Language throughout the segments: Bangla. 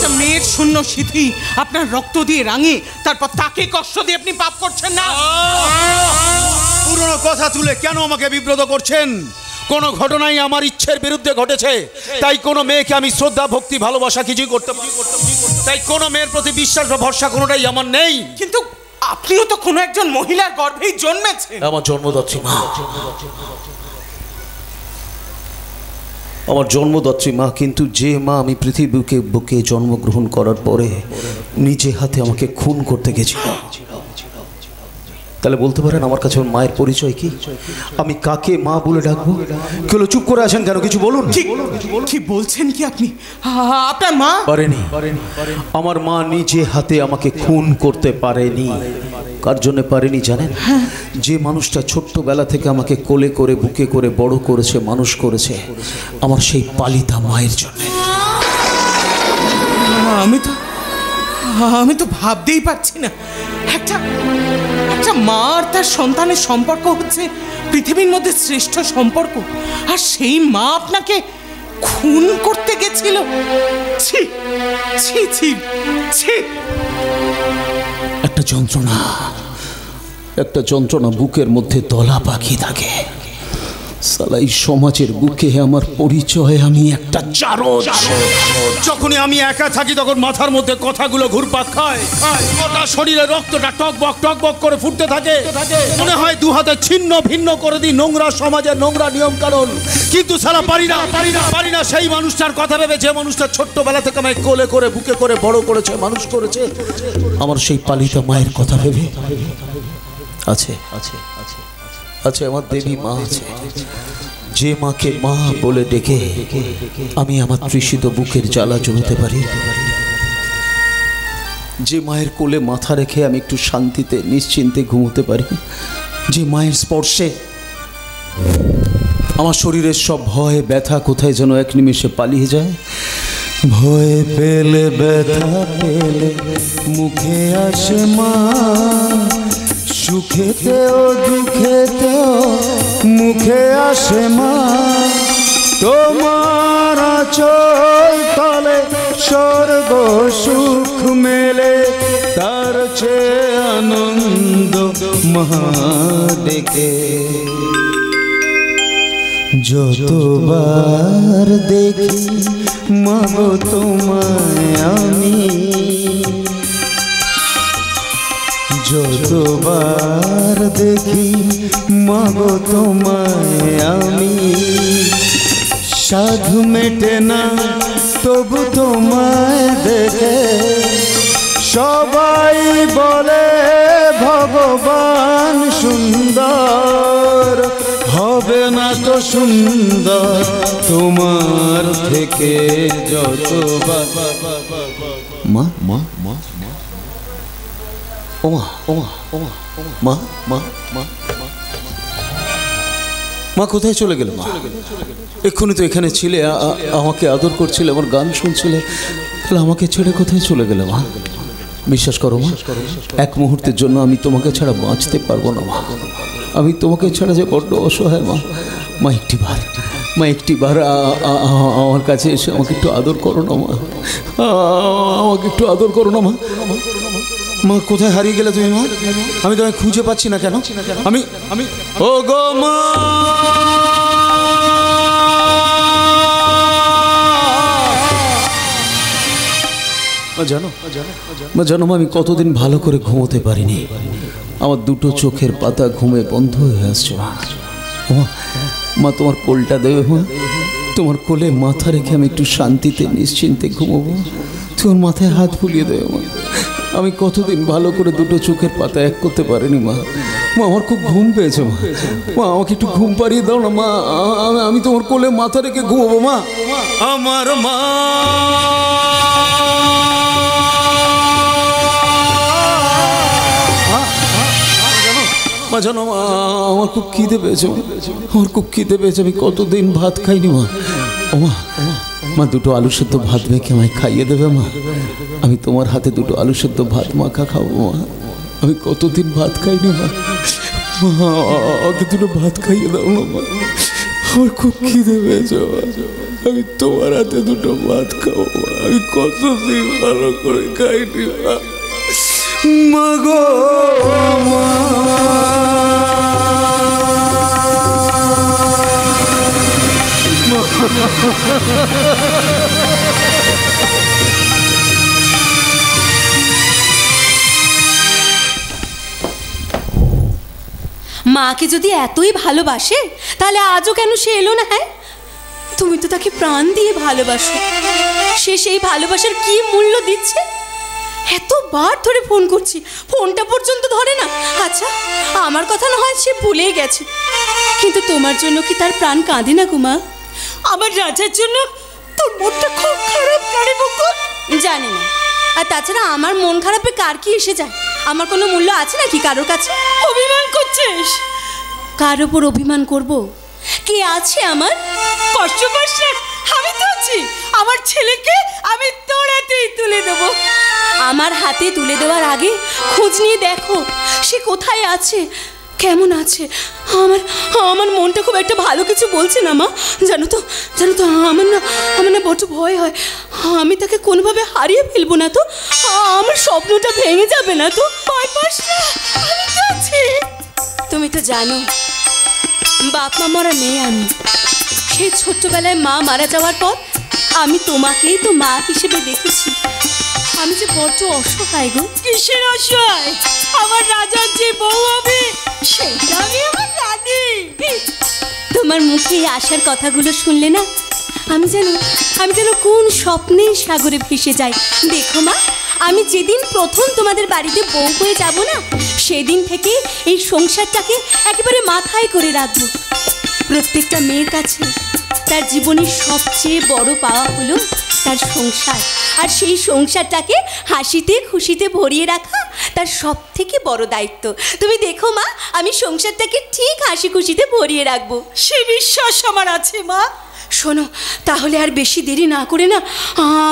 একটা মেয়ের শূন্য সিথি আপনার রক্ত দিয়ে রাঙে, তারপর তাকে কষ্ট দিয়ে আপনি পাপ করছেন না। পুরনো কথা তুলে কেন আমাকে বিব্রত করছেন? কোনো ঘটনাই আমার ইচ্ছের বিরুদ্ধে ঘটেছে, তাই কোনো মেয়েকে আমি শ্রদ্ধা ভক্তি ভালোবাসা কিছুই করতে পারি, তাই কোনো মেয়ের প্রতি বিশ্বাস বা ভরসা কোনোটাই আমার নেই। কিন্তু আপনিও তো কোনো একজন মহিলার গর্ভেই জন্মেছেন। আমার জন্মদাত্রী মা, আমার জন্মদাত্রী মা, কিন্তু যে মা আমি পৃথিবীকে বুকে জন্মগ্রহণ করার পরে নিজে হাতে আমাকে খুন করতে গেছিল, তাহলে বলতে পারেন আমার কাছে মায়ের পরিচয় কি? আমি কাকে মা বলে ডাকবো? কেউ চুপ করে আছেন কেন? কিছু বলুন। কি বলছেন কি আপনি? আপনার মা পারেনি, আমার মা নিজে হাতে আমাকে খুন করতে পারেনি। কার জন্য পারেনি জানেন? যে মানুষটা ছোট্টবেলা থেকে আমাকে কোলে করে বুকে করে বড় করেছে, মানুষ করেছে, আমার সেই পালিতা মায়ের জন্য। আমি তো ভাবতেই পারছি না, একটা মা আর তার সন্তানের সম্পর্ক হচ্ছে পৃথিবীর মধ্যে শ্রেষ্ঠ সম্পর্ক, আর সেই মা আপনাকে খুন করতে গেছিল। ছি ছি ছি ছি। একটা যন্ত্রণা বুকের মধ্যে দলা পাখি থাকে। সালা এই সমাজের বুকে আমার পরিচয় আমি একটা চারজ। যখনই আমি একা থাকি তখন মাথার মধ্যে কথাগুলো ঘুরপাক খায়, গোটা শরীরে রক্তটা টকবক করে ফুটতে থাকে। মনে হয় দু হাতে ছিন্ন ভিন্ন করে দিই নোংরা সমাজের নোংরা নিয়ম কানুন, কিন্তু সালা পারি না সেই মানুষটার কথা ভেবে, যে মানুষটা ছোট্টবেলা থেকে আমায় কোলে করে বুকে করে বড় করেছে, মানুষ করেছে। আমার সেই পালিতা মায়ের কথা ভেবে আছে আমার দেবী মা আছে, যে মাকে মা বলে ডেকে আমি আমার তৃষিত বুকের জ্বালা জ্বলতে পারি, যে মায়ের কোলে মাথা রেখে আমি একটু শান্তিতে নিশ্চিন্তে ঘুমোতে পারি, যে মায়ের স্পর্শে আমার শরীরের সব ভয় ব্যথা কোথায় যেন এক নিমেষে পালিয়ে যায়। ভয় পেলে ব্যথা পেলে মুখে আসে মা, সুখেতেও দুঃখেতেও মুখে আসে মা। তোমার আঁচল তলে স্বর্গ সুখ মেলে, তার চেয়ে আনন্দ মহা ডেকে। যতবার দেখি মাগো তোমায় আমি, যতবার দেখি মাগো তোমায় আমি, সাধু মেটে না তবু তোমায় দেখে। সবাই বলে ভগবান সুন্দর, হবে না তো সুন্দর তোমার থেকে যতবার। মা মা মা ওমা ওমা ওমা মা মা মা মা কোথায় চলে গেল? মা এক্ষুনি তো এখানে ছিলে, আমাকে আদর করছিলে, আমার গান শুনছিলে, তাহলে আমাকে ছেড়ে কোথায় চলে গেলে? মা বিশ্বাস করো মা, এক মুহূর্তের জন্য আমি তোমাকে ছাড়া বাঁচতে পারবো না মা। আমি তোমাকে ছাড়া যে বড্ড অসহায় মা। মা একটিবার আমার কাছে এসে আমাকে একটু আদর করো না মা, আমাকে একটু আদর করো না মা। মা কোথায় হারিয়ে গেলে তুমি মা? আমি তোমায় খুঁজে পাচ্ছি না কেন? আমি ও গো মা, জানো মা, আমি কতদিন ভালো করে ঘুমোতে পারিনি। আমার দুটো চোখের পাতা ঘুমে বন্ধ হয়ে আসছে মা। তোমার কোলটা দেবে মা, তোমার কোলে মাথা রেখে আমি একটু শান্তিতে নিশ্চিন্তে ঘুমোবো। তোমার মাথায় হাত ফুলিয়ে দেবে মা। আমি কতদিন ভালো করে দুটো চোখের পাতা এক করতে পারিনি মা। আমার খুব ঘুম পেয়েছে মা, আমাকে একটু ঘুম পাড়িয়ে দাও না মা। আমি তোমার কোলে মাথা রেখে ঘুমোবো মা। আমার মা জানো আমার খুব খিদে পেয়েছে, আমি কতদিন ভাত খাইনি মা। মা দুটো আলু সেদ্ধ ভাত মেখে আমায় খাইয়ে দেবে মা? আমি তোমার হাতে দুটো আলু সেদ্ধ ভাত মাখা খাবো মা। আমি কতদিন ভাত খাইনি মা। আমাকে দুটো ভাত খাইয়ে দাও না মা, আমার খুব খিদে পেয়েছে। আমি তোমার হাতে দুটো ভাত খাবো। আমি কতদিন ভালো করে খাইনি মা গো মা। মাকে যদি এতই ভালোবাসে তাহলে আজও কেন সে এলো না? হ্যাঁ, তুমি তো তাকে প্রাণ দিয়ে ভালোবাসো, সে সেই ভালোবাসার কি মূল্য দিচ্ছে? এতবার ধরে ফোন করছি, ফোনটা পর্যন্ত ধরে না। আচ্ছা, আমার কথা না হয় সে ভুলেই গেছে, কিন্তু তোমার জন্য কি তার প্রাণ কাঁদে না গো মা? আমার রাজার জন্য তোর মনটা খুব খারাপ করে বকুল। জানি না, আর তাছাড়া আমার মন খারাপে কার কি এসে যায়? আমার কোনো মূল্য আছে নাকি কারোর কাছে? অভিমান করছিস? কার ওপর অভিমান করব? কে আছে আমার? কষ্ট পাস না, আমি তো আছি। আমার ছেলেকে আমি তোর হাতেই তুলে দেব। আমার হাতে তুলে দেওয়ার আগে খোঁজ নিয়ে দেখো সে কোথায় আছে, কেমন আছে। আমার মনটা খুব একটা ভালো কিছু বলছে না মা। জানো তো আমার না বড় ভয় হয়। আমি তাকে কোনোভাবে হারিয়ে ফেলবো না তো? আমার স্বপ্নটা ভেঙে যাবে না তো? ভয় পাস না, আমি তো আছি। তুমি তো জানো বাপ মা মরা মেয়ে আমি। সেই ছোট্টবেলায় মা মারা যাওয়ার পর আমি তোমাকেই তো মা হিসেবে দেখেছি। আমি যে বড্ড অসহায় গো। কিসের অসহায়? আমার রাজার যে বউ হবে সেটা আমি আমার রানী। তোমার মুখে আসার কথাগুলো শুনলে না আমি যেন কোন স্বপ্নের সাগরে ভেসে যাই। দেখো মা, আমি যেদিন প্রথম তোমাদের বাড়িতে বউ হয়ে যাব না, সেদিন থেকে এই সংসারটাকে একেবারে মাথায় করে রাখবো। প্রত্যেকটা মেয়ের কাছে তার জীবনের সবচেয়ে বড় পাওয়া হলো তার সংসার, আর সেই সংসারটাকে হাসিতে খুশিতে ভরিয়ে রাখা তার সব থেকে বড় দায়িত্ব। তুমি দেখো মা, আমি সংসারটাকে ঠিক হাসি খুশিতে ভরিয়ে রাখবো, সে বিশ্বাস আমার আছে মা। শোনো, তাহলে আর বেশি দেরি না করে না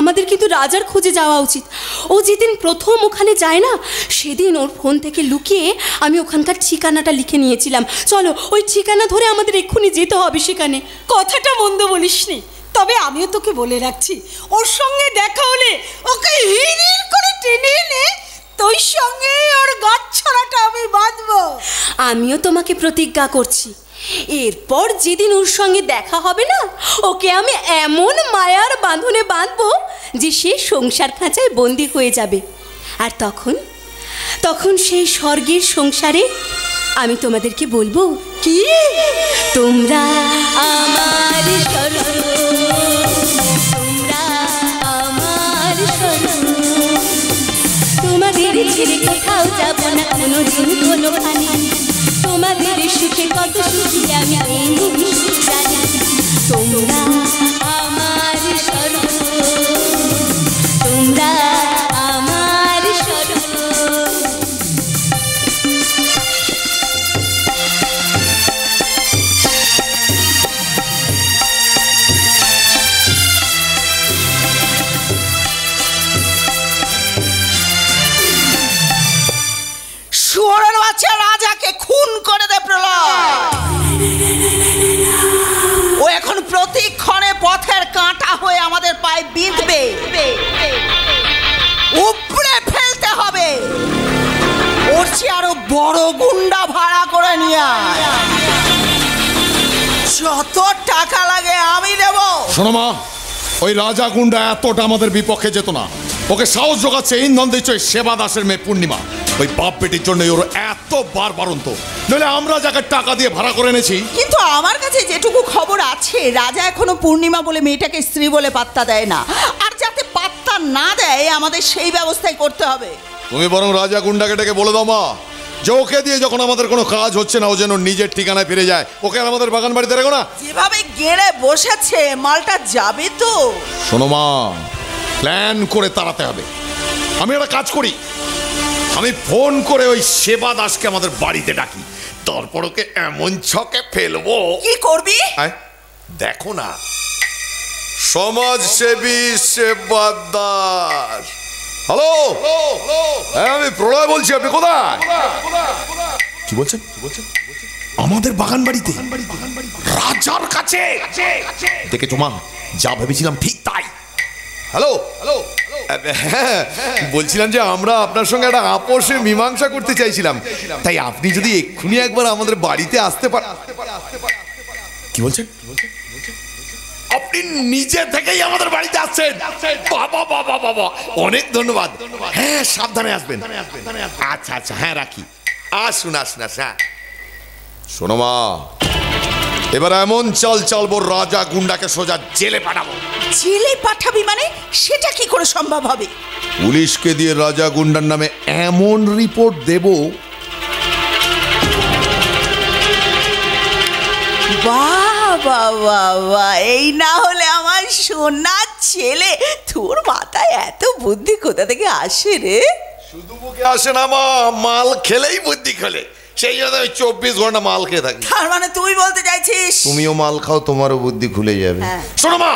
আমাদের কিন্তু রাজার খোঁজে যাওয়া উচিত। ও যেদিন প্রথম ওখানে যায় না, সেদিন ওর ফোন থেকে লুকিয়ে আমি ওখানকার ঠিকানাটা লিখে নিয়েছিলাম। চলো, ওই ঠিকানা ধরে আমাদের এক্ষুনি যেতে হবে সেখানে। কথাটা মন্দ বলিসনি, তবে আমিও তোকে বলে রাখছি, ওর সঙ্গে দেখা হলে ওকে হিড় করে টেনে এনে তোর সঙ্গে ওর গাছ ছড়াটা আমি বাঁধবো। আমিও তোমাকে প্রতিজ্ঞা করছি, এরপর যেদিন ওর সঙ্গে দেখা হবে না, ওকে আমি এমন মায়ার বাঁধনে বাঁধবো যে সে সংসার খাঁচায় বন্দি হয়ে যাবে। আর তখন সেই স্বর্গের সংসারে আমি তোমাদেরকে বলবো, কি তোমরা আমার স্বর্গ, তোমরা আমার স্বর্গ, তোমাদের ছেড়ে কোথাও যাব না কোনোদিন কোনোখানে। তোমাদের সুখে কত সুখী আমি এই জানি। তোমরা আমার স্বর্গ, তোমরা আমার স্বর্গ। সুবর্ণ বাচ্চা রাজাকে খুন করে দে প্রলয়। ও এখন প্রতিক্ষণে পথের কাঁটা হয়ে আমাদের পায়ে বিঁধবে, উপড়ে ফেলতে হবে। ওর চেয়ে আরো বড় গুন্ডা ভাড়া করে নিয়ে আয়, যত টাকা লাগে আমি দেব। শোনো মা, ওই রাজা গুন্ডা এতটা আমাদের বিপক্ষে যেত না। ওকে সাহস যোগাচ্ছে ইন্ধন দিচ্ছে ওই সেবা দাসের মেয়ে পূর্ণিমা। ওই বাপ বেটির জন্য ওর এত বারবারন্ত, নইলে আমরা যাকে টাকা দিয়ে ভাড়া করে এনেছি। কিন্তু আমার কাছে যেটুকু খবর আছে, রাজা এখনো পূর্ণিমা বলে মেয়েটাকে স্ত্রী বলে পাত্তা দেয় না। আর যাতে পাত্তা না দেয় আমাদের সেই ব্যবস্থাই করতে হবে। তুমি বরং রাজা গুন্ডাকে ডেকে বলে দাও মা, যে ওকে দিয়ে যখন আমাদের কোনো কাজ হচ্ছে না, ও যেন নিজের ঠিকানায় ফিরে যায়। ওকে আর আমাদের বাগান বাড়িতে রেখো না। যেভাবে গেড়ে বসেছে মালটা যাবে তো। শোনো মা, প্ল্যান করে তাড়াতে হবে। আমি একটা কাজ করি, আমি ফোন করে ওই সেবা দাসকে আমাদের বাড়িতে ডাকি, তারপর ওকে এমন ছকে ফেলবো। কি করবি? দেখো না, সমাজসেবী সেবা দাস। হ্যালো, হ্যাঁ আমি প্রলয় বলছি, আপনি কোথায়? কি বলছেন? আমাদের বাগান বাড়িতে রাজার কাছে? দেখেছো মা, যা ভেবেছিলাম ঠিক তাই। হ্যালো হ্যালো, হ্যাঁ বলছিলাম যে আমরা আপনার সঙ্গে একটা আপোষের মীমাংসা করতে চাইছিলাম, তাই আপনি যদি এক্ষুনি একবার আমাদের বাড়িতে আসতে পারেন। কি বলছেন? আপনি নিজে থেকেই আমাদের বাড়িতে আসছেন? বাবা বাবা বাবা, অনেক ধন্যবাদ। হ্যাঁ সাবধানে আসবেন। আচ্ছা আচ্ছা, হ্যাঁ রাখি। আসুন আসুন আসুন। হ্যাঁ শোনো মা, এবার এমন চাল চালবো রাজা গুন্ডাকে সোজা জেলে পাঠাবো। জেলে পাঠাবি মানে? সেটা কি করে সম্ভব হবে? পুলিশকে দিয়ে রাজা গুন্ডার নামে এমন রিপোর্ট দেব। বাহ বাহ বাহ বাহ, এই না হলে আমার সোনার ছেলে। তোর মাথায় এত বুদ্ধি কোথা থেকে আসে রে? শুধু মুখে আসে না মা, মাল খেলেই বুদ্ধি খোলে। সেই জন্য আমি 24 ঘন্টা মাল খেয়ে থাকি। তার মানে তুই বলতে চাইছিস তুমিও মাল খাও, তোমারও বুদ্ধি খুলে যাবে। শোনো মা,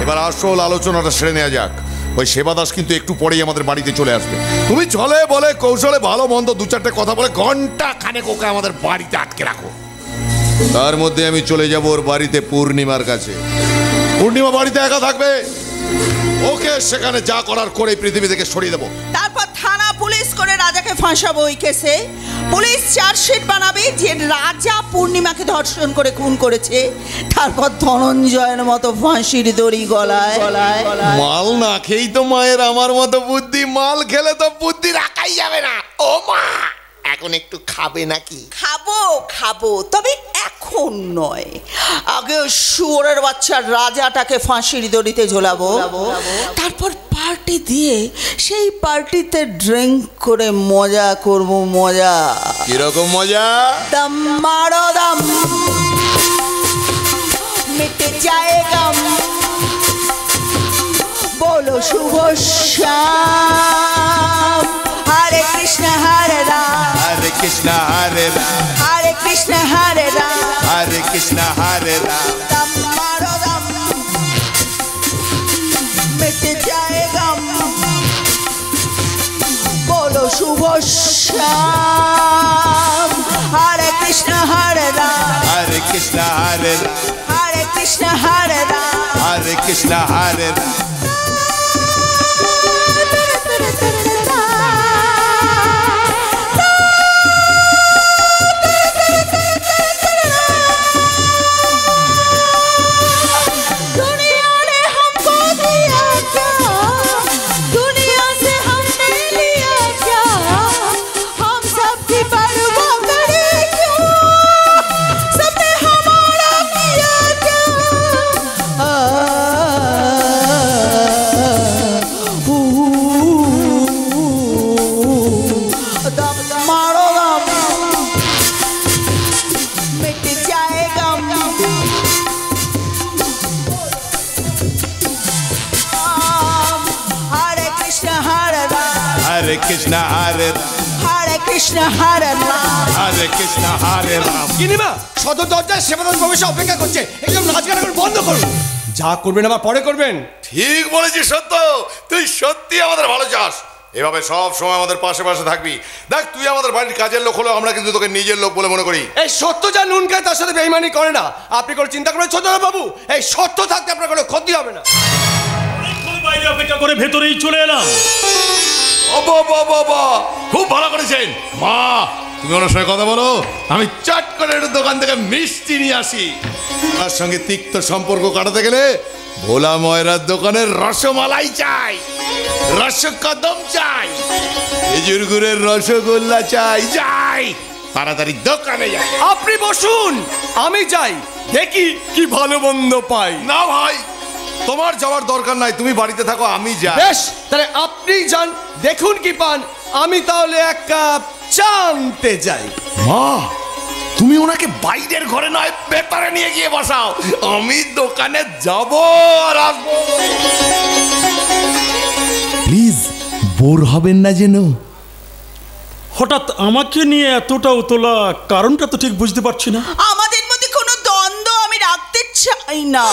এবার আসল আলোচনাটা সেরে নেওয়া যাক। ওই সেবাদাস কিন্তু একটু পরেই আমাদের বাড়িতে চলে আসবে। তুমি চলে বলে কৌশলে ভালো মন্দ দু চারটে কথা বলে ঘন্টা খানেক ওকে আমাদের বাড়িতে আটকে রাখো। তার মধ্যে আমি চলে যাব ওর বাড়িতে পূর্ণিমার কাছে। পূর্ণিমা বাড়িতে একা থাকবে, ওকে সেখানে যা করার করে পৃথিবী থেকে সরিয়ে দেবো। তারপর থানা পুলিশ করে রাজাকে ফাঁসাবো ওই কেসে। পুলিশ চার্জশিট বানাবে যে রাজা পূর্ণিমাকে ধর্ষণ করে খুন করেছে। তারপর ধনঞ্জয়ের মতো ফাঁসির দড়ি গলায় গলায়। মাল না খেয়েই তো মায়ের আমার মতো বুদ্ধি, মাল খেলে তো বুদ্ধি রাখাই যাবে না। ও মা, এখন একটু খাবে নাকি? খাবো খাবো, তবে এখন নয়। আগে শুয়োরের বাচ্চা রাজাটাকে ফাঁসির দড়িতে ঝোলাবো, তারপর পার্টি দিয়ে সেই পার্টিতে ড্রিঙ্ক করে মজা করব। মজা কিরকম মজা? দম মারো দম, মিটে যায়েগা, বলো শুভ শ্যাম। হরে কৃষ্ণ হরে রাম, হরে কৃষ্ণ হরে রাম, হরে কৃষ্ণ হরে রাম, হরে কৃষ্ণ হরে রাম। দম মারো দম, মিটে যায়েগা, বলো শুভ শ্যাম। হরে কৃষ্ণ হরে রাম, হরে কৃষ্ণ হরে রাম, হরে কৃষ্ণ হরে রাম। হরে কৃষ্ণ হরে Ram. Hare Krishna Hare Ram, হরে কৃষ্ণ হরে Ram. Hare Krishna Hare Ram. কিনিমা সদর দরজায় সেবাদাস প্রবেশে অপেক্ষা করছে, একদম নাচ গান করে বন্ধ করুন। যা করবেন আবার পরে করবেন। ঠিক বলেছিস সত্য, তুই সত্যি আমাদের ভালো চাস। এভাবে সব সময় আমাদের পাশে পাশে থাকবি। দেখ, তুই আমাদের বাড়ির কাজের লোক হলো, আমরা কিন্তু তোকে নিজের লোক বলে মনে করি। এই সত্য যা নুন খায় তার সাথে বেইমানি করে না। আপনি কোনো চিন্তা করেন ছোট বাবু, এই সত্য থাকতে আপনার কোনো ক্ষতি হবে না। বাইরে অপেক্ষা করে ভেতরেই চলে এলাম। বাবা বাবা, খুব ভালো করেছেন। মা, তুমি ওনার সঙ্গে কথা বলো, আমি চট করে একটু দোকান থেকে মিষ্টি নিয়ে আসি। তার সঙ্গে তিক্ত সম্পর্ক কাটাতে গেলে ভোলা ময়রার দোকানের রসমালাই চাই, রসকদম চাই, খেজুর গুড়ের রসগোল্লা চাই। যাই তাড়াতাড়ি দোকানে যাই। আপনি বসুন, আমি যাই, দেখি কি ভালো মন্দ পাই। না ভাই, তোমার যাওয়ার দরকার নাই, তুমি বাড়িতে থাকো, আমি যাই। বেশ, তাহলে আপনি যান, দেখুন কি পান। আমি তাহলে এক কাপ চা আনতে যাই। মা, তুমি ওনাকে বাইরের ঘরে নয় ভেতরে নিয়ে গিয়ে বসাও, আমি দোকানে যাব আর আসবো। প্লিজ বোর হবেন না যেন। হঠাৎ আমাকে নিয়ে এতটা উতলা, কারণটা তো ঠিক বুঝতে পারছি না। আমাদের মধ্যে কোনো দ্বন্দ্ব আমি রাখতে চাই না।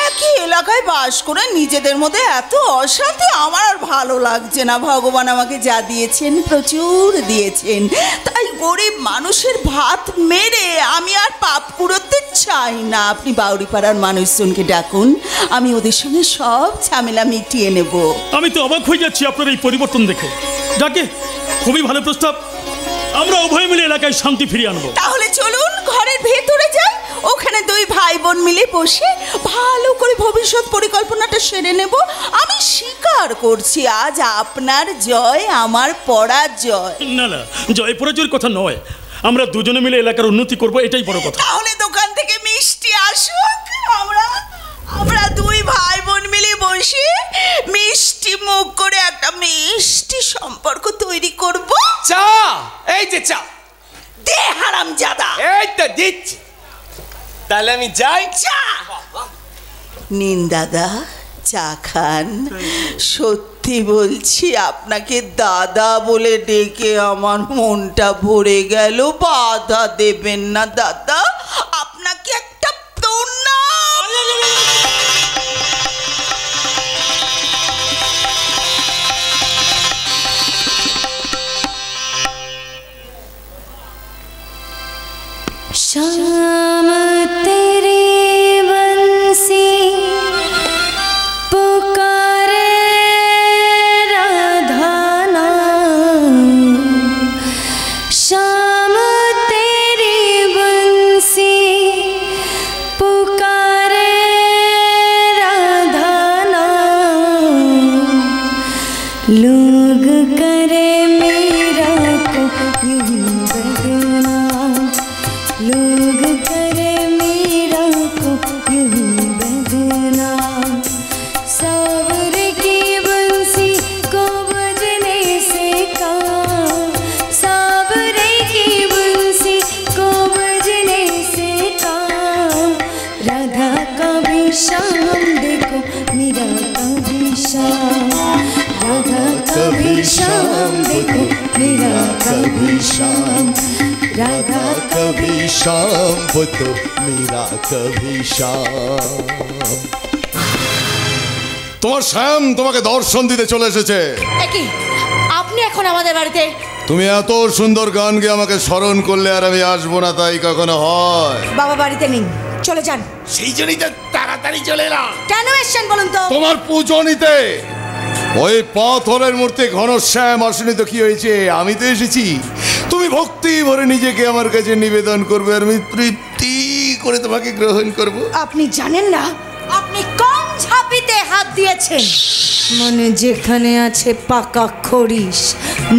এক একই এলাকায় বাস করে নিজেদের মধ্যে এত অশান্তি আমার আর ভালো লাগছে না। ভগবান আমাকে যা দিয়েছেন প্রচুর দিয়েছেন, তাই গরিব মানুষের ভাত মেরে আমি আর পাপ কুড়োতে চাই না। আপনি বাউরিপাড়ার মানুষজনকে ডাকুন, আমি ওদের সঙ্গে সব ঝামেলা মিটিয়ে নেব। আমি তো অবাক হয়ে যাচ্ছি আপনার এই পরিবর্তন দেখে। যাকে খুবই ভালো প্রস্তাব, আমরা উভয় মিলে এলাকায় শান্তি ফিরিয়ে আনবো। তাহলে চলুন ঘরের ভেতরে যাই, ওখানে দুই ভাই বোন মিলে বসে ভালো করে ভবিষ্যৎ পরিকল্পনাটা সেরে নেব। আমি স্বীকার করছি আজ আপনার জয় আমার পরাজয়। না না, জয় পরাজয়ের কথা নয়, আমরা দুজনে মিলে এলাকার উন্নতি করব, এটাই বড় কথা। তাহলে দোকান থেকে মিষ্টি আসুক, আমরা দুই ভাই বোন মিলে বসে মিষ্টি মুখ করে একটা মিষ্টি সম্পর্ক তৈরি করব। চা, এই যে চা দে হারামজাদা। এই তো দিচ্ছি, তাহলে আমি যাই। চা নিন দাদা, চা খান। সত্যি বলছি, আপনাকে দাদা বলে ডেকে আমার মনটা ভরে গেল। বাধা দেবেন না দাদা, আপনাকে একটা প্রণাম। शाम तेरी बंसी पुकारे राधा नाम, शाम तेरी बंसी पुकारे राधा नाम, लोग करे मेरा को यूं बदनाम, लोग करे मेरा को यूं बदनाम, सावर की बंसी को बजने से काम, सावर की बंसी को बजने से काम, राधा का भी शाम देखो मेरा का भी शाम, राधा का भी शाम देखो मेरा का भी शाम, राधा कभी शाम वो तो मेरा कभी शाम। তোমার শ্যাম তোমাকে দর্শন দিতে চলে এসেছে। কি আপনি এখন আমাদের বাড়িতে? তুমি এত সুন্দর গান গিয়ে আমাকে স্মরণ করলে আর আমি আসবো না, তাই কখনো হয়? বাবা বাড়িতে নেই, চলে যান। সেই জন্যই তো তাড়াতাড়ি চলে এলাম। কেন এসছেন বলুন তো? তোমার পুজো নিতে। ওই পাথরের মূর্তি ঘনশ্যাম আসেনি তো কি হয়েছে, আমি তো এসেছি। তুমি ভক্তি ভরে নিজেকে আমার কাছে নিবেদন করবে আর আমি তৃপ্তি করে তোমাকে গ্রহণ করব। আপনি জানেন না আপনি কোন ঝাঁপিতে হাত দিয়েছেন? মানে যেখানে আছে পাকা খরিস,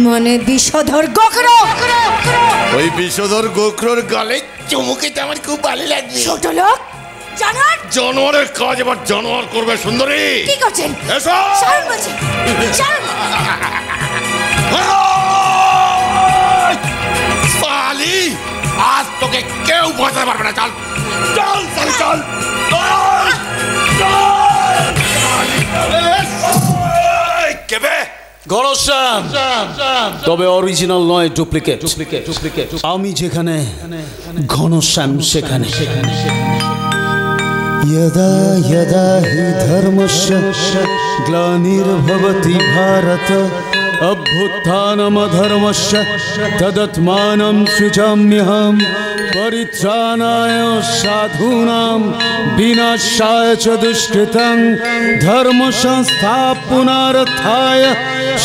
মানে বিষধর গোখরো। ওই বিষধর গোখরোর গালে চুমুকে তো আমার খুব ভালো লাগবে। ছোট লোক, জানোয়ার। জানোয়ারের কাজ এবার জানোয়ার করবে সুন্দরী। কি করছেন? এসো। ছাড়ুন বলছি, ছাড়ুন। সালি, আজ তোকে কেউ বাঁচাতে পারবে না। চল চল চল চল। কেবে ঘনশ্যাম, তবে অরিজিনাল নয়, ডুপ্লিকেট। আমি যেখানে, ঘনশ্যাম সেখানে। यदा यदा हि धर्मस्य ग्लानिर्भवति भारत अभ्युत्थानमधर्मस्य तदात्मानं सृजाम्यहं परित्राणाय साधूनां विनाशाय च दुष्कृतं धर्म संस्थापनार्थाय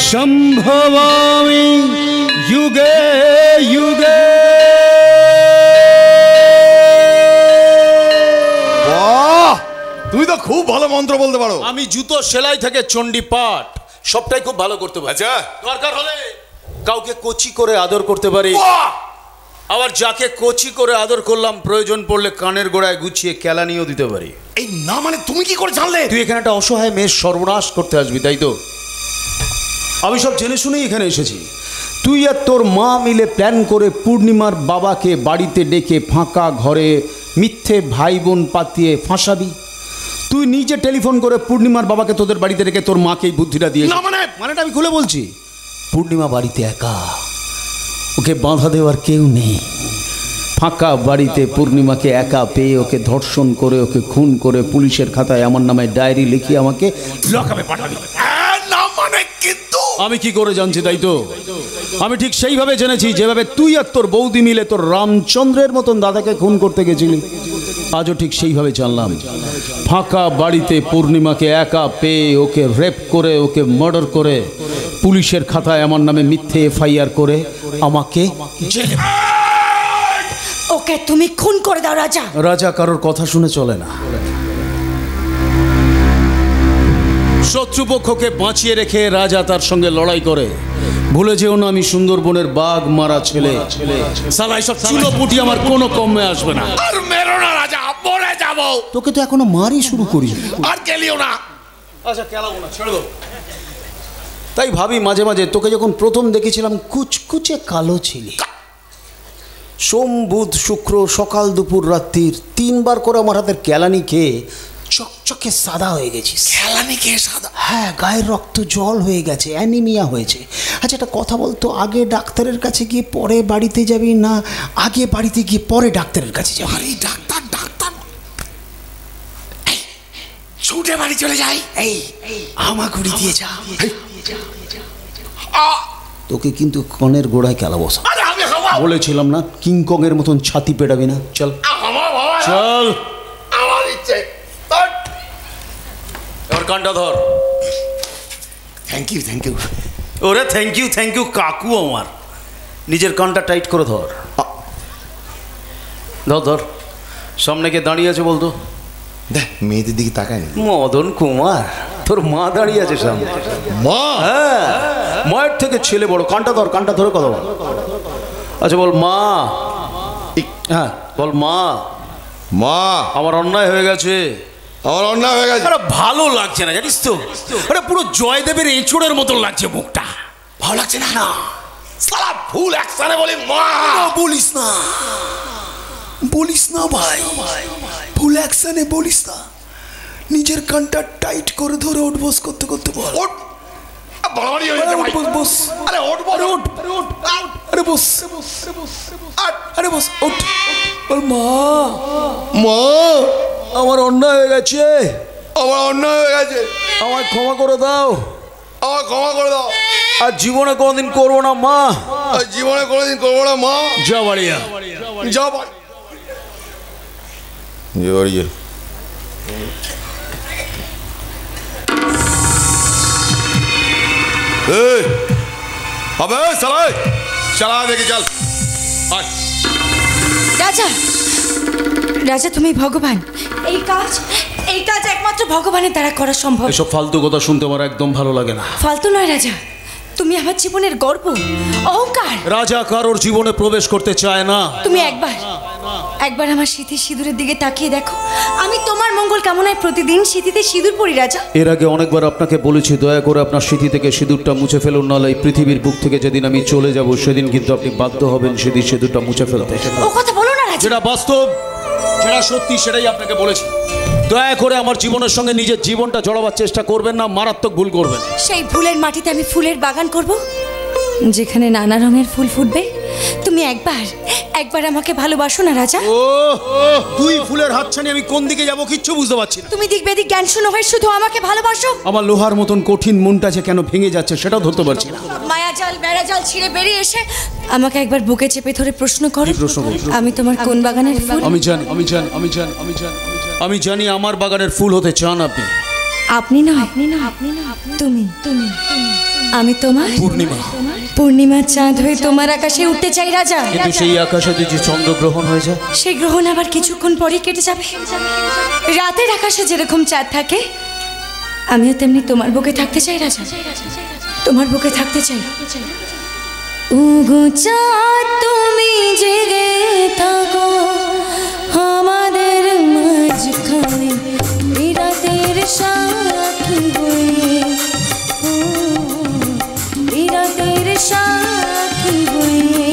संभवामि युगे युगे। তুমি তো খুব ভালো মন্ত্র বলতে পারো। আমি জুতো সেলাই থেকে চণ্ডী পাঠ সবটাই খুব ভালো করতে পারি। আচ্ছা, দরকার হলে কাউকে কোচি করে আদর করতে পারি, আবার যাকে কোচি করে আদর করলাম প্রয়োজন পড়লে কানের গোড়ায় গুছিয়ে কেলানিও দিতে পারি। এই না মানে তুমি কি করে জানলে? তুই এখানে একটা অসহায় মেয়ের সর্বনাশ করতে আসবি, তাই তো? আমি সব জেনে শুনেই এখানে এসেছি। তুই আর তোর মা মিলে প্ল্যান করে পূর্ণিমার বাবাকে বাড়িতে ডেকে ফাঁকা ঘরে মিথ্যে ভাই বোন পাতিয়ে ফাঁসাবি। তুই নিজে টেলিফোন করে পূর্ণিমার বাবাকে তোদের বাড়িতে রেখে তোর মাকে এই বুদ্ধিটা দিয়ে। না মানেটা আমি খুলে বলছি, পূর্ণিমা বাড়িতে একা, ওকে বাঁধা দেওয়ার কেউ নেই। ফাঁকা বাড়িতে পূর্ণিমাকে একা পেয়ে ওকে ধর্ষণ করে ওকে খুন করে পুলিশের খাতায় আমার নামে ডায়েরি লিখিয়ে আমাকে লকআপে পাঠাবি। না মানে কিন্তু আমি কি করে জানছি? তাই তো আমি ঠিক সেইভাবে জেনেছি যেভাবে তুই আর তোর বৌদি মিলে তোর রামচন্দ্রের মতন দাদাকে খুন করতে গেছিলি, আজও ঠিক সেইভাবে জানলাম। ফাঁকা বাড়িতে পূর্ণিমাকে একা পেয়ে ওকে রেপ করে ওকে মার্ডার করে পুলিশের খাতায় আমার নামে মিথ্যে এফআইআর করে আমাকে জেলে। ওকে তুমি খুন করে দাও রাজা। রাজা কারোর কথা শুনে চলে না। শত্রুপক্ষকে বাঁচিয়ে রেখে রাজা তার সঙ্গে লড়াই করে। ভুলে যেও না আমি সুন্দরবনের বাঘ মারা ছেলে। সালা এসব চুলোপুটি আমার কোনো কমে আসবে না। আর মেরো না রাজা, মরে যাবো। তোকে তো এখনো মারই শুরু করি। আর গেলিও না। আচ্ছা কেলাবো না, ছেড়ে দাও। তাই ভাবি মাঝে মাঝে তোকে যখন প্রথম দেখেছিলাম কুচকুচে কালো ছিলি। সোম বুধ শুক্র সকাল দুপুর রাত্রির 3 বার করে আমার হাতের কেলানি খেয়ে চকচকে সাদা হয়ে গেছিস। খেলানি খেয়ে সাদা? হ্যাঁ, গায়ের রক্ত জল হয়ে গেছে, অ্যানিমিয়া হয়েছে। আচ্ছা একটা কথা বলতো, আগে ডাক্তারের কাছে গিয়ে পরে বাড়িতে যাবি না আগে বাড়িতে গিয়ে পরে ডাক্তারের কাছে যাবি? আরে ডাক্তার ডাক্তার ছুটে বাড়ি চলে যাই। এই হামাগুড়ি দিয়ে যা। তোকে কিন্তু কনের গোড়ায় কেলাবো। আরে আমি হাওয়া বলেছিলাম না কিংকং এর মতন ছাতি পেটাবি না। চল চল, আমার ইচ্ছে। ওর কানটা ধর। Thank you thank you. ওরে থ্যাংক ইউ কাকু আমার। নিজের কানটা টাইট করে ধর। ধর ধর। সামনে কে দাঁড়িয়ে আছে বলতো? দেখ মেয়েদের দিকে তাকায় না। মদন কুমার, তোর মা দাঁড়িয়ে আছে সামনে। মা? হ্যাঁ, মায়ের থেকে ছেলে বড়। কানটা ধর, কানটা ধরে কথা বল। আচ্ছা বল মা। হ্যাঁ বল মা। মা আমার অন্যায় হয়ে গেছে। আমার অন্যায় হয়ে গেছে। আরে ভালো লাগছে না জানিস তো, আরে পুরো জয়দেবের এঁচোড়ের মতন লাগছে মুখটা। ভালো লাগছে না? না সালা ভুল একসাথে বলি মা। বলিস না, বলিস না ভাই, ফুল অ্যাকশনে বলিস না। নিজের কানটা টাইট করে ধরে ওঠ বস করতে করতে বল। ওঠ। বাড়াবাড়ি হয়ে যাচ্ছে ভাই। বস বস। আরে ওঠ বল। ওঠ। আরে বস। আরে বস ওঠ। বল মা। মা আমার অন্যায় হয়ে গেছে। আমার অন্যায় হয়ে গেছে। আমায় ক্ষমা করে দাও। আমার ক্ষমা করে দাও। আর জীবনে কোনোদিন করবো না মা। আর জীবনে কোনোদিন করবো না মা। যা বাড়িয়া, যা বাড়ি। যে বাড়ি যা। এই আবে সালাই চালা দেখি চল। আয় রাজা, রাজা তুমি ভগবান। এই কাজ একমাত্র ভগবানের দ্বারা করা সম্ভব। এসব ফালতু কথা শুনতে আমার একদম ভালো লাগে না। ফালতু নয় রাজা, তুমি আমার জীবনের গর্ব, অহংকার। রাজা কারোর জীবনে প্রবেশ করতে চায় না। তুমি একবার আমার স্মৃতির সিঁদুরের দিকে তাকিয়ে দেখো। আমি তোমার মঙ্গল কামনায় প্রতিদিন স্মৃতিতে সিঁদুর পরি রাজা। এর আগে অনেকবার আপনাকে বলেছি দয়া করে আপনার স্মৃতি থেকে সিঁদুরটা মুছে ফেলুন, নাহলে এই পৃথিবীর বুক থেকে যেদিন আমি চলে যাব সেদিন কিন্তু আপনি বাধ্য হবেন সেদিন সিঁদুরটা মুছে ফেলতে। ও কথা বলো না রাজা। যেটা বাস্তব, যেটা সত্যি সেটাই আপনাকে বলেছি। দয়া করে আমার জীবনের সঙ্গে নিজের জীবনটা জড়াবার চেষ্টা করবেন না, মারাত্মক ভুল করবেন। সেই ফুলের মাটিতে আমি ফুলের বাগান করব, যেখানে নানা রঙের ফুল ফুটবে। তুমি একবার আমাকে ভালোবাসো না রাজা। ও দুই ফুলের হাতছানি আমি কোন দিকে যাব কিচ্ছু বুঝতে পারছি না। তুমি দিক বেদিক জ্ঞান শূন্য হয়ে শুধু আমাকে ভালোবাসো। আমার লোহার মতন কঠিন মনটা যে কেন ভেঙে যাচ্ছে সেটাও ধরতে পারছি না। মায়াজাল বেড়াজাল ছিঁড়ে বেরিয়ে এসে আমাকে একবার বুকে চেপে ধরে প্রশ্ন করো, প্রশ্ন করো? আমি তোমার কোন বাগানের ফুল? আমি জানি আমার বাগানের ফুল হতে চান আপনি। আপনি না, তুমি। আমি তোমার পূর্ণিমার চাঁদ হয়ে তোমার আকাশে উঠতে চাই রাজা। কিন্তু সেই আকাশে যদি চন্দ্রগ্রহণ হয়ে যায়? সেই গ্রহণ আবার কিছুক্ষণ পরেই কেটে যাবে। রাতের আকাশে যেরকম চাঁদ থাকে, আমিও তেমনি তোমার বুকে থাকতে চাই রাজা, তোমার বুকে থাকতে চাই। উগো চাঁদ তুমি জেগে থাকো আমাদের মাঝখানে, রাতের সাক্ষী হয়ে, রাতের সাক্ষী হয়ে।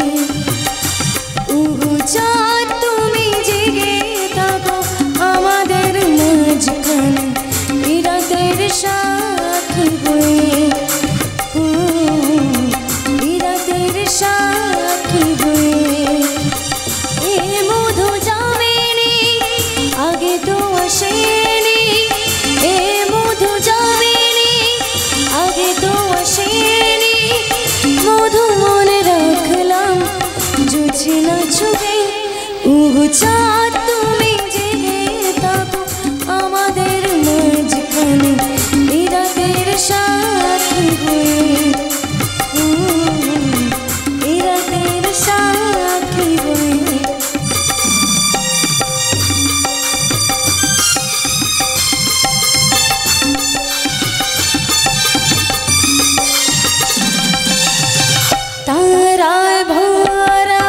উগো চাঁদ তুমি জেগে থাকো আমাদের মাঝখানে, রাতের সাক্ষী হয়ে, রাতের সাক্ষী হয়ে। আগে তো আসেনি মধু মনে রাখলাম জুঝে না ছুঁয়ে উহু চাঁদ তুমি জেগে থাকো আমাদের মাঝখানে এই রাতের সাথী হয়ে এই রাতের সাথী হয়ে তারায় ভরা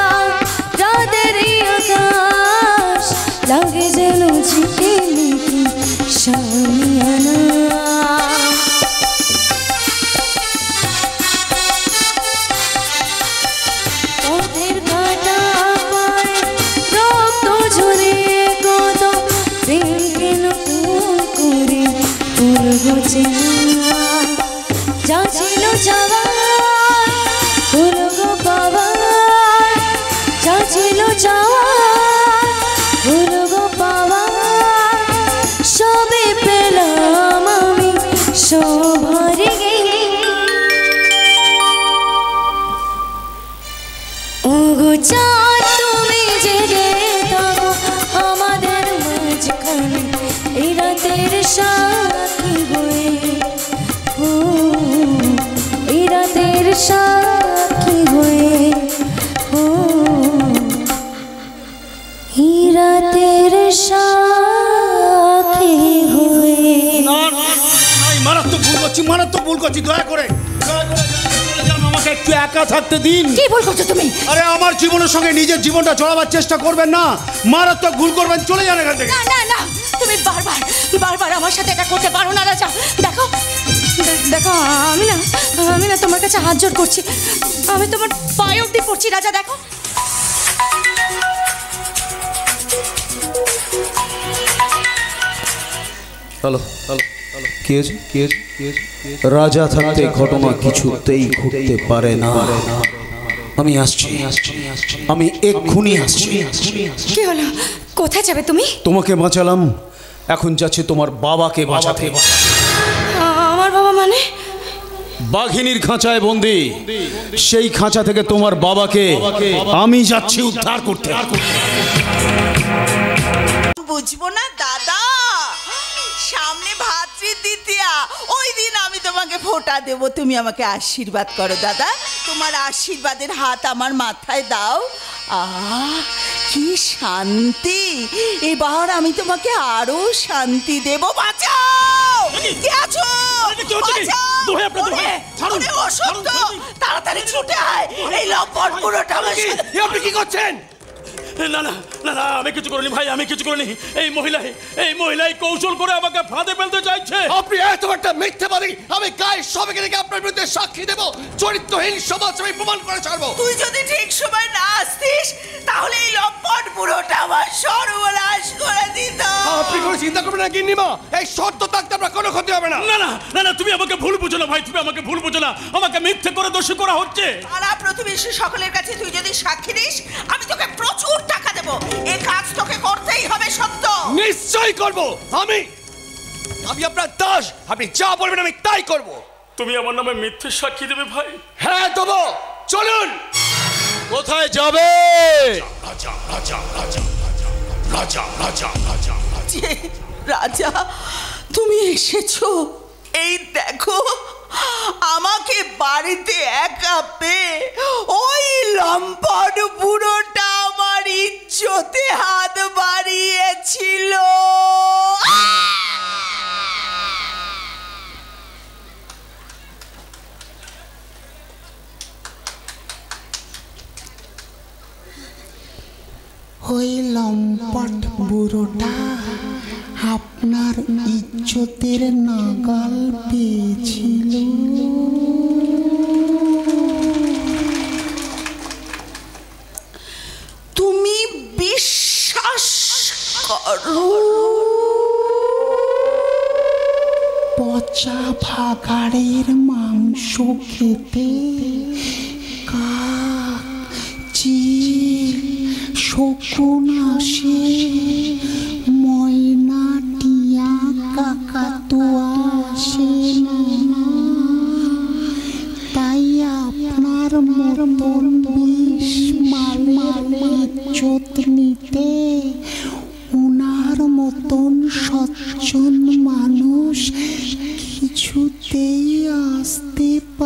রাতের আকাশ লাগে যেন ঝিকিমিকি শামিয়ানা পথের কাটা পায়ে রক্ত ঝরে কত প্রেমকে নতুন করে করবো চেনা যা ছিল যাওয়া হলো গো বাবা যা ছিল যাওয়া হলো গো বাবা সবে পেলাম আমি সব হারিয়ে গেলে ওগো চাঁদ তুমি জেগে থাকো আমাদের মাঝখানে এই রাতের সাথী হয়ে ও এই রাতের সাথী হয়ে ও এই রাতের সাথী হয়ে মারাত্মক ভুল করছি দয়া করে আমাকে একটু একা থাকতে দিন। কি ভুল করছো তুমি? আরে আমার জীবনের সঙ্গে নিজের জীবনটা জড়াবার চেষ্টা করবেন না, মারাত্মক ভুল করবেন, চলে যান এখান থেকে। না না না, তুমি বারবার বারবার আমার সাথে এটা করতে পারো না রাজা। দেখো দেখো আমি না তোমার কাছে হাত জোড় করছি, আমি তোমার পায়ে অবধি পড়ছি রাজা। দেখো হ্যালো হ্যালো কি হয়েছে? রাজা থাকতে ঘটনা কিছুতেই ঘটতে পারে না। আমি আসছি, আমি এক্ষুনি আসছি। কি হলো? কোথায় যাবে তুমি? তোমাকে বাঁচালাম, এখন যাচ্ছে তোমার বাবাকে বাঁচাতে। আমার বাবা মানে? বাঘিনীর খাঁচায় বন্দি, সেই খাঁচা থেকে তোমার বাবাকে আমি যাচ্ছি উদ্ধার করতে। বুঝবো না দাদা, সামনে ভাতৃদ্বিতীয়া, ওই দিন আমি তোমাকে ফোঁটা দেব, তুমি আমাকে আশীর্বাদ করো দাদা। তোমার আশীর্বাদের হাত আমার মাথায় দাও। কি শান্তি! এবার আমি তোমাকে আরো শান্তি দেব। বাঁচাও! কে আছো? তাড়াতাড়ি ছুটে আয়, এই লম্পট পুরোটা আমার সাথে। আপনি কি করছেন? না না না না, আমি কিছু করিনি ভাই, আমি কিছু করিনি। এই মহিলাই কৌশল করে আমাকে ফাঁদে ফেলতে চাইছে। আপনি এত একটা মিথ্যাবাদী! আমি গায়ে সবাইকে রেখে আপনার বিরুদ্ধে সাক্ষী দেব, চরিত্রহীন সমাজ আমি প্রমাণ করে ছাড়বো। তুই যদি ঠিক সময় না আসতিস তাহলে এই লম্পট পুরোটা আমার সর্বনাশ করে দিত। আপনি কোনো চিন্তা করবেন না গিন্নিমা, এই শর্ত থাকতে আপনার কোনো ক্ষতি হবে না। না না না না, তুমি আমাকে ভুল বুঝো না ভাই, তুমি আমাকে ভুল বুঝো না। আমাকে মিথ্যে করে দোষী করা হচ্ছে। পাড়া প্রতিবেশী সকলের কাছে তুই যদি সাক্ষী দিস, আমি তোকে প্রচুর টাকা দেব। এই কাজ তোকে করতেই হবে। সত্য নিশ্চয়ই করব। আমি আপনার দাস, আপনি যা বলবেন আমি তাই করব। তুমি আমার নামে মিথ্যে সাক্ষী দেবে ভাই? হ্যাঁ দেবো, চলুন। কোথায় যাবে? রাজা রাজা রাজা রাজা রাজা রাজা রাজা, তুমি এসেছো। এই দেখো, আমাকে বাড়িতে একা পেয়ে ওই লম্পট বুড়োটা আমার ইজ্জতে হাত বাড়িয়েছিল। ওই লম্পট বুড়োটা আপনার ইজ্জতের নাগাল পেয়েছিল। তুমি বিশ্বাস করো, পচা ভাগাড়ের মাংস খেতে কাক, চিল, শকুন আসে, ময়না, টিয়া, কাকাতুয়া আসে না।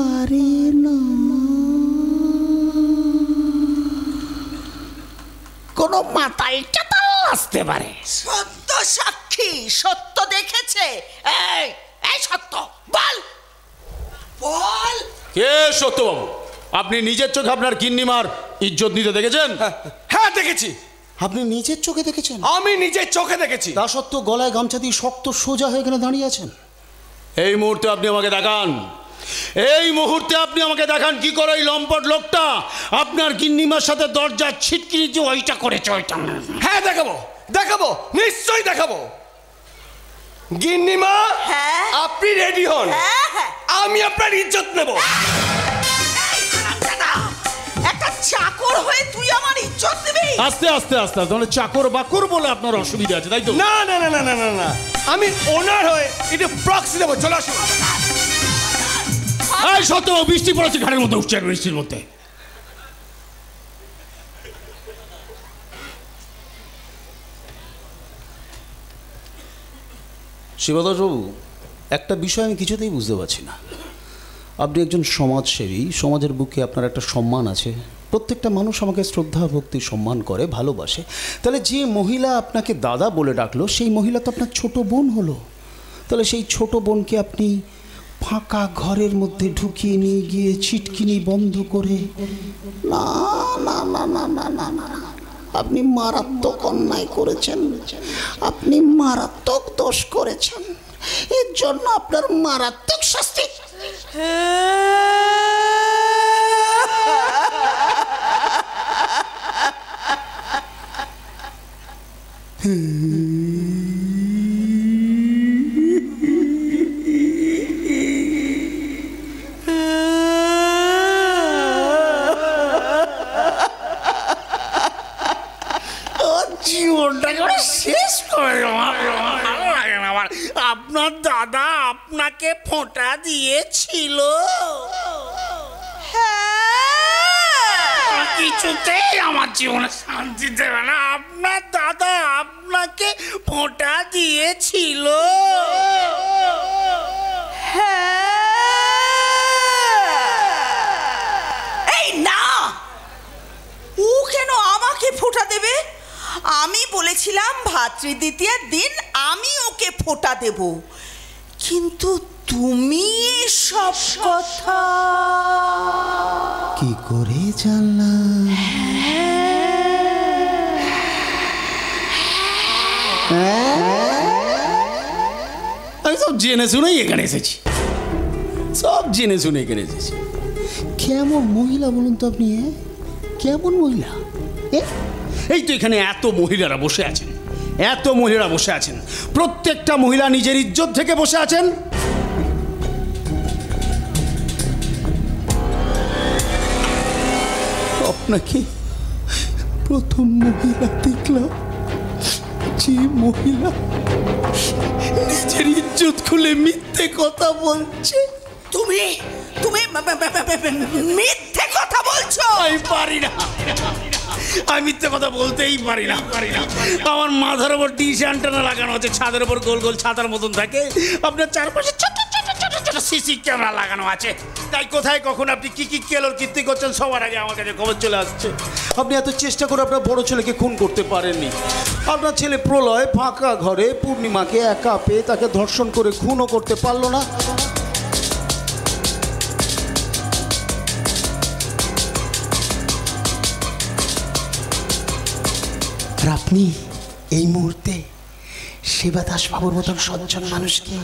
পারে না। কোনো মাতাল চাতাল আসতে পারে। সত্য সাক্ষী, সত্য দেখেছে। এই এই সত্য বল বল। কে সত্যবাবু? আপনি নিজের চোখে আপনার গিন্নিমার ইজ্জত নিতে দেখেছেন? হ্যাঁ দেখেছি, আপনি নিজের চোখে দেখেছেন? আমি নিজের চোখে দেখেছি। তা সত্ত্বেও গলায় গামছা দিয়ে শক্ত সোজা হয়ে এখানে দাঁড়িয়ে আছেন। এই মুহূর্তে আপনি আমাকে দেখান, এই মুহূর্তে আপনি আমাকে দেখান কি করে ওই লম্পট লোকটা আপনার গিন্নিমার সাথে দরজার ছিটকিনি যে ওইটা করেছে ওইটা। হ্যাঁ দেখাবো, দেখাবো, নিশ্চয়ই দেখাবো। গিন্নিমা, হ্যাঁ? আপনি রেডি হন, হ্যাঁ হ্যাঁ। আমি আপনার ইজ্জত নেব। একটা চাকর হয়ে তুই আমার ইজ্জত দিবি? আস্তে আস্তে আস্তে তাহলে চাকর বাকর বলে আপনার অসুবিধা আছে, তাই তো? না না না না না না না, আমি ওনার হয়ে একটু প্রক্সি দেবো। চলে আসুন। এই সত্যবাবু, বৃষ্টি পড়েছে, ঘাটের মধ্যে উঠছে বৃষ্টির মধ্যে। শিবদাসবাবু, একটা বিষয় আমি কিছুতেই বুঝতে পারছি না। আপনি একজন সমাজসেবী, সমাজের বুকে আপনার একটা সম্মান আছে, প্রত্যেকটা মানুষ আমাকে শ্রদ্ধা ভক্তি সম্মান করে, ভালোবাসে। তাহলে যে মহিলা আপনাকে দাদা বলে ডাকলো সেই মহিলা তো আপনার ছোট বোন হলো। তাহলে সেই ছোট বোনকে আপনি ফাঁকা ঘরের মধ্যে ঢুকিয়ে নিয়ে গিয়ে ছিটকিনি বন্ধ করে, না না না না না না না, আপনি মারাত্মক অন্যায় করেছেন, আপনি মারাত্মক দোষ করেছেন, এর জন্য আপনার মারাত্মক শাস্তি। জীবনটাকে শেষ করে ভালো লাগে না আমার। আপনার দাদা আপনাকে ফোঁটা দিয়েছিল? কিছুতেই আমার জীবনে শান্তি দেবে না। আপনার দাদা আপনাকে ফোঁটা দিয়েছিল? এই না, ও কেন আমাকে ফোঁটা দেবে? আমি বলেছিলাম ভাতৃদ্বিতীয়ার দিন আমি ওকে ফোঁটা দেব, কিন্তু তুমি সব কথা কি করে জানলাম? আমি সব জেনে শুনেই এখানে এসেছি, সব জেনে শুনে এখানে এসেছি। কেমন মহিলা বলুন তো আপনি? কেমন মহিলা? এই তো এখানে এত মহিলারা বসে আছেন, এত মহিলারা বসে আছেন, প্রত্যেকটা মহিলা নিজের ইজ্জত থেকে বসে আছেন। আপনাকে প্রথম মহিলা দেখলাম, যে মহিলা নিজের ইজ্জত খুলে মিথ্যে কথা বলছে। তুমি তুমি মিথ্যে কথা বলছো? আমি পারি না, আমি মিথ্যে কথা বলতেই পারি না। আমার মাথার উপর ডিশ অ্যান্টেনা লাগানো আছে, ছাদের উপর গোল গোল ছাতার মতন থাকে, আপনার চারপাশে ছোট ছোট ছোট ছোট সিসি ক্যামেরা লাগানো আছে। তাই কোথায় কখন আপনি কি কি কেলোর কীর্তি করছেন সবার আগে আমার কাছে খবর চলে আসছে। আপনি এত চেষ্টা করে আপনার বড় ছেলেকে খুন করতে পারেননি। আপনার ছেলে প্রলয় ফাঁকা ঘরে পূর্ণিমাকে একা পেয়ে তাকে ধর্ষণ করে খুনও করতে পারলো না। আর আপনি এই মুহূর্তে শিবদাস বাবুর মতন সজ্জন মানুষকে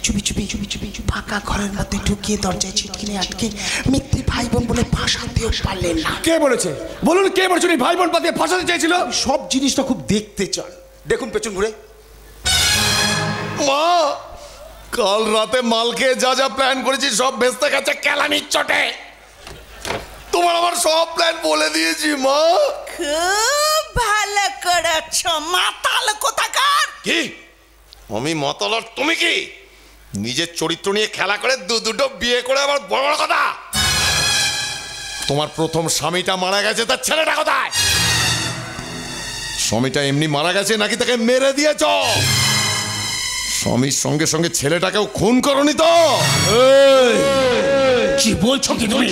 চুপি চুপি চুপি চুপি ফাঁকা ঘরের মধ্যে ঢুকিয়ে দরজায় ছিটকিনি আটকে মিথ্যে ভাই বোন বলে ফাঁসাতেও পারলেন না। কে বলেছে বলুন, কে বলেছে ভাই বোন পাতিয়ে ফাঁসাতে চাইছিল? সব জিনিসটা খুব দেখতে চান, দেখুন পেছন ঘুরে। মা, কাল রাতে মাল খেয়ে যা যা প্ল্যান করেছি সব ভেস্তে গেছে কেলানির চটে। তোমার আমার সব প্ল্যান বলে দিয়েছি মা। খুব ভালো করেছ মাতাল কোথাকার। কি আমি মাতাল আর তুমি কি? নিজের চরিত্র নিয়ে খেলা করে দুটো বিয়ে করে আবার বড় বড় কথা। তোমার প্রথম স্বামীটা মারা গেছে, তার ছেলেটা কোথায়? স্বামীটা এমনি মারা গেছে নাকি তাকে মেরে দিয়েছ? স্বামীর সঙ্গে সঙ্গে ছেলেটাকেও খুন করনি তো? কি বলছো কি তুমি?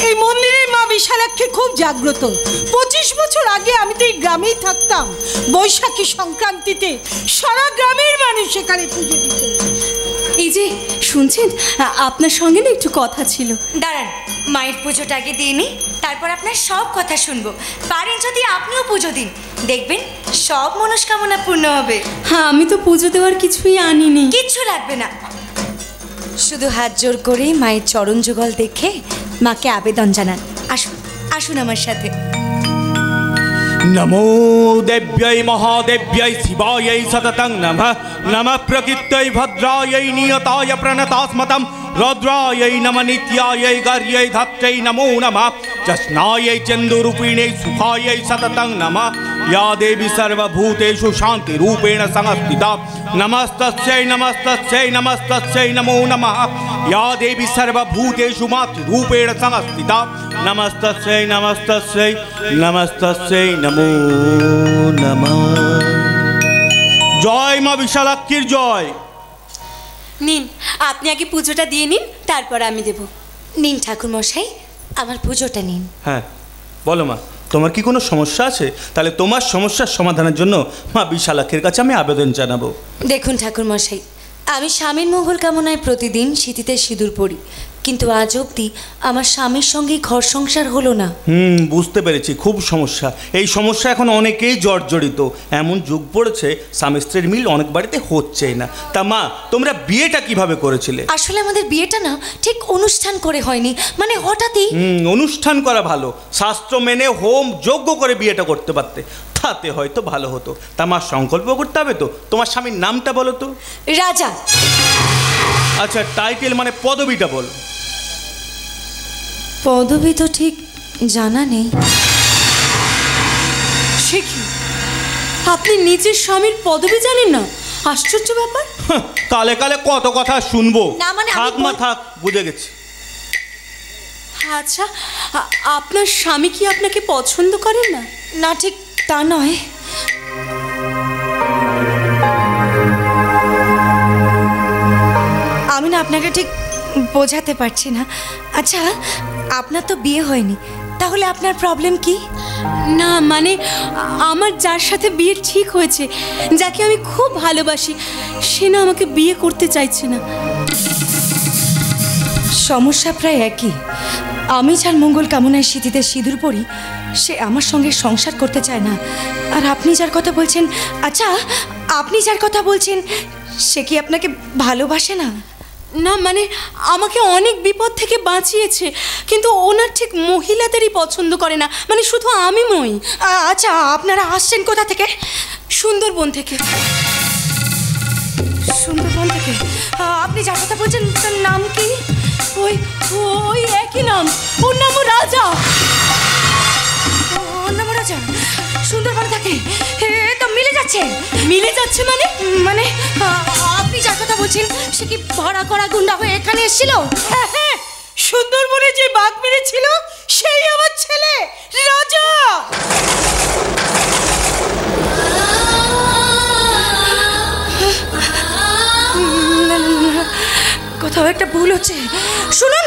এই মন্দিরের মা বিশালাক্ষী খুব জাগ্রত। 25 বছর আগে আমি তো এই গ্রামেই থাকতাম। বৈশাখী সংক্রান্তিতে সারা গ্রামের মানুষ এখানে পুজো দিত। এই যে শুনছেন, আপনার সঙ্গে না একটু কথা ছিল। দাঁড়ান, মায়ের পুজোটা আগে দিয়ে নিই, তারপর আপনার সব কথা শুনবো। পারেন যদি আপনিও পুজো দিন, দেখবেন সব মনস্কামনা পূর্ণ হবে। হ্যাঁ, আমি তো পুজো দেওয়ার কিছুই আনিনি। কিচ্ছু লাগবে না, শুধু হাত জোর করে মায়ের চরণ যুগল দেখে মাকে আবেদন জানান। আসুন আসুন আমার সাথে। नमो देव्यै महादेव्यै शिवायै सततं नमः। नमः प्रकृत्यै भद्रायै नियताय प्रणतास्मतं रुद्रायै नमः नित्यायै गर्यै धात्रै नमो नमः। जस्नायै चन्दुरूपिण्यै सुखायै सततं नमः। या देवी सर्वभूतेषु शान्तिरूपेण संस्थिता नमस्तस्यै नमस्तस्यै नमस्तस्यै नमो नमः। या देवी सर्वभूतेषु मातृरूपेण संस्थिता नमस्तस्यै नमस्तस्यै नमस्तस्यै नमो नमः। জয় মা বিশালাক্ষীর জয়। নিন, আপনি আগে পুজোটা দিয়ে নিন, তারপর আমি দেব। নিন ঠাকুর মশাই, আমার পুজোটা নিন। হ্যাঁ বলো মা, তোমার কি কোনো সমস্যা আছে? তাহলে তোমার সমস্যার সমাধানের জন্য মা বিশালাক্ষীর কাছে আমি আবেদন জানাবো। দেখুন ঠাকুর মশাই, আমি স্বামীর মঙ্গল কামনায় প্রতিদিন সিঁথিতে সিঁদুর পড়ি, কিন্তু আজ অবধি আমার স্বামীর সঙ্গে ঘর সংসার হলো না। বুঝতে পেরেছি, খুব সমস্যা। এই সমস্যা এখন অনেকেই জর্জরিত। এমন যুগ পড়েছে স্বামী স্ত্রীর মিল অনেক বাড়িতে হচ্ছেই না। তা মা, তোমরা বিয়েটা কিভাবে করেছিলে? আসলে আমাদের বিয়েটা না ঠিক অনুষ্ঠান করে হয়নি, মানে হঠাৎই। অনুষ্ঠান করা ভালো, শাস্ত্র মেনে হোম যজ্ঞ করে বিয়েটা করতে পারতে, তাতে হয়তো ভালো হতো। তা মা, সংকল্প করতে হবে তো। তোমার স্বামীর নামটা বলো তো। রাজা। আচ্ছা, টাইটেল মানে পদবিটা বলো। পদবি তো ঠিক জানা নেই। সে কি, আপনি নিজের স্বামীর পদবি জানেন না? আশ্চর্য ব্যাপার। কালে কালে কত কথা শুনবো। না মানে থাক মা থাক, বুঝে গেছি। আচ্ছা, আপনার স্বামী কি আপনাকে পছন্দ করেন না? না, ঠিক তা নয়। আমি না আপনাকে ঠিক বোঝাতে পারছি না। আচ্ছা, আপনার তো বিয়ে হয়নি, তাহলে আপনার প্রবলেম কি? না মানে, আমার যার সাথে বিয়ে ঠিক হয়েছে, যাকে আমি খুব ভালোবাসি, সে না আমাকে বিয়ে করতে চাইছে না। সমস্যা প্রায় একই। আমি যার মঙ্গল কামনায় সিঁথিতে সিঁদুর পড়ি, সে আমার সঙ্গে সংসার করতে চায় না। আর আপনি যার কথা বলছেন, আচ্ছা আপনি যার কথা বলছেন, সে কি আপনাকে ভালোবাসে না? না মানে, আমাকে অনেক বিপদ থেকে বাঁচিয়েছে, কিন্তু ওনার ঠিক মহিলাদেরই পছন্দ করে না, মানে শুধু আমি মই। আচ্ছা, আপনারা আসছেন কোথা থেকে? সুন্দরবন থেকে। সুন্দরবন থেকে? আপনি যার কথা বলছেন তার নাম কি? ওই ওই একই নাম, ওর নামও রাজা। ওর নাম রাজা? সুন্দরবন থাকে? এ তো মিলে যাচ্ছে। মিলে যাচ্ছে মানে? মানে আপনি যার কথা বলছেন, সে কি ভাড়া করা গুন্ডা হয়ে এখানে এসেছিল? হ্যাঁ, সুন্দরবনে যে বাঘ মেরেছিল সেই আমার ছেলে রাজা। কোথাও একটা ভুল হচ্ছে। শুনুন,